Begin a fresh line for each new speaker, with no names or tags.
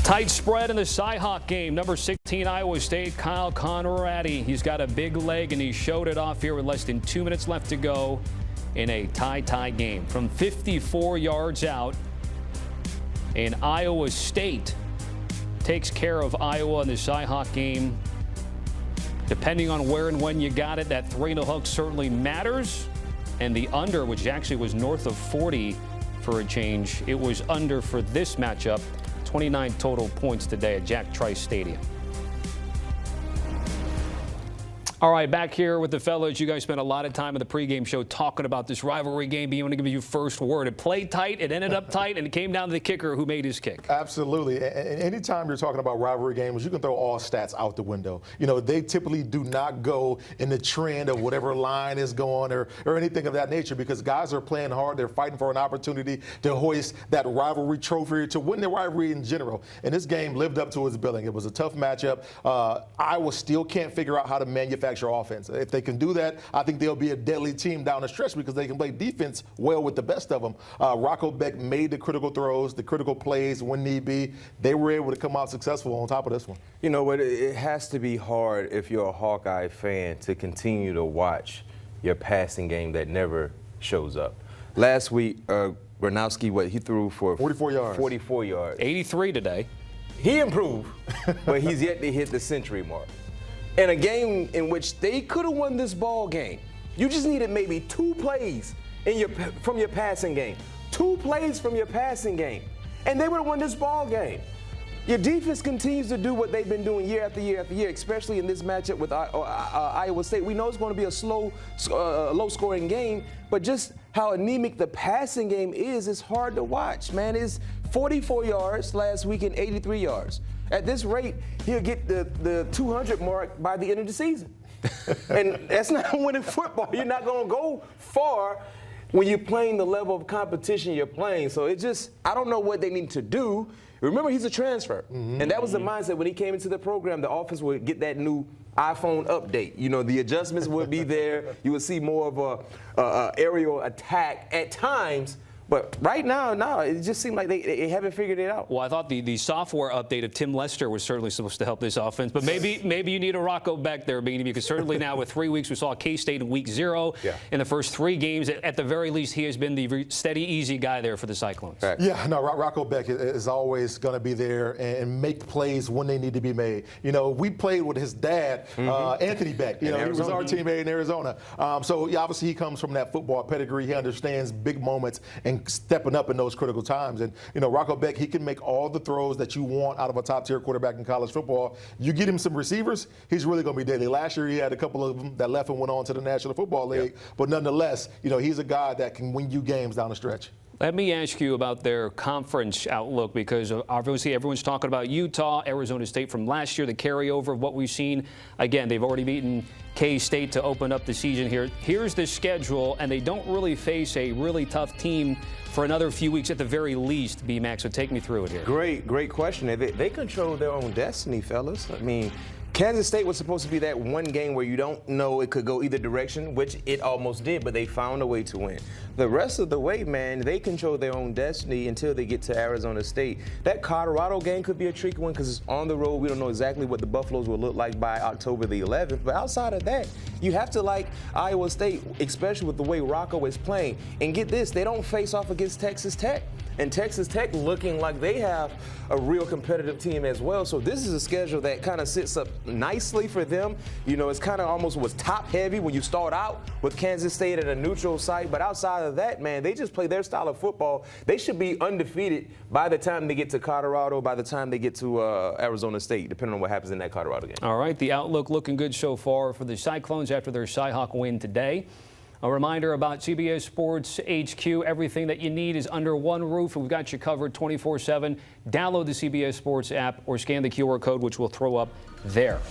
Tight spread in the Cyhawk game. Number 16 Iowa State, Kyle Conradi. He's got a big leg, and he showed it off here with less than 2 minutes left to go in a tie game. From 54 yards out, and Iowa State takes care of Iowa in the Cyhawk game. Depending on where and when you got it, that 3-0 hook certainly matters. And the under, which actually was north of 40 for a change, it was under for this matchup. 29 total points today at Jack Trice Stadium. All right, back here with the fellas. You guys spent a lot of time in the pregame show talking about this rivalry game. You want to give you first word. It played tight, it ended up tight, and it came down to the kicker who made his kick.
Absolutely. And anytime you're talking about rivalry games, you can throw all stats out the window. You know, they typically do not go in the trend of whatever line is going or anything of that nature, because guys are playing hard. They're fighting for an opportunity to hoist that rivalry trophy, to win the rivalry in general. And this game lived up to its billing. It was a tough matchup. Iowa still can't figure out how to manufacture offense. If they can do that, I think they'll be a deadly team down the stretch, because they can play defense well with the best of them. Rocco Beck made the critical throws, the critical plays when need be. They were able to come out successful on top of this one.
You know what? It has to be hard if you're a Hawkeye fan to continue to watch your passing game that never shows up. Last week, Gronowski, he threw for
44 yards.
44 yards.
83 today.
He improved, but he's yet to hit the century mark. In a game in which they could have won this ball game, you just needed maybe 2 plays from your passing game. 2 plays from your passing game, and they would have won this ball game. Your defense continues to do what they've been doing year after year after year, especially in this matchup with Iowa State. We know it's going to be a low-scoring game, but just how anemic the passing game is, it's hard to watch, man. It's 44 yards last week and 83 yards. At this rate, he'll get the 200 mark by the end of the season. And that's not winning football. You're not going to go far when you're playing the level of competition you're playing. So it just, I don't know what they need to do. Remember, he's a transfer. And that was the mindset when he came into the program. The offense would get that new iPhone update. You know, the adjustments would be there. You would see more of a aerial attack at times. But right now, no, it just seemed like they haven't figured it out.
Well, I thought the software update of Tim Lester was certainly supposed to help this offense. But maybe you need a Rocco Beck there, Beanie, because certainly now with 3 weeks, we saw K-State in week 0. Yeah. In the first 3 games. At the very least, he has been the steady, easy guy there for the Cyclones.
Right.
Yeah, no, Rocco Beck is always going to be there and make plays when they need to be made. You know, we played with his dad, Anthony Beck. You know, he was our teammate in Arizona. So yeah, obviously he comes from that football pedigree. He understands big moments and stepping up in those critical times. And, you know, Rocco Beck, he can make all the throws that you want out of a top-tier quarterback in college football. You get him some receivers, he's really going to be deadly. Last year, he had a couple of them that left and went on to the National Football League. Yeah. But nonetheless, you know, he's a guy that can win you games down the stretch.
Let me ask you about their conference outlook, because obviously everyone's talking about Utah, Arizona State from last year, the carryover of what we've seen. Again, they've already beaten K-State to open up the season here. Here's the schedule, and they don't really face a really tough team for another few weeks at the very least, B-Max. So take me through it here.
Great question. They control their own destiny, fellas. I mean, Kansas State was supposed to be that one game where you don't know it could go either direction, which it almost did, but they found a way to win. The rest of the way, man, they control their own destiny until they get to Arizona State. That Colorado game could be a tricky one because it's on the road. We don't know exactly what the Buffaloes will look like by October the 11th. But outside of that, you have to like Iowa State, especially with the way Rocco is playing. And get this, they don't face off against Texas Tech. And Texas Tech looking like they have a real competitive team as well. So this is a schedule that kind of sits up nicely for them. You know, it's kind of almost was top heavy when you start out with Kansas State at a neutral site. But outside of that, man, they just play their style of football. They should be undefeated by the time they get to Colorado, by the time they get to Arizona State, depending on what happens in that Colorado game.
All right, the outlook looking good so far for the Cyclones after their Cyhawk win today. A reminder about CBS Sports HQ. Everything that you need is under one roof, and we've got you covered 24/7. Download the CBS Sports app or scan the QR code, which we'll throw up there.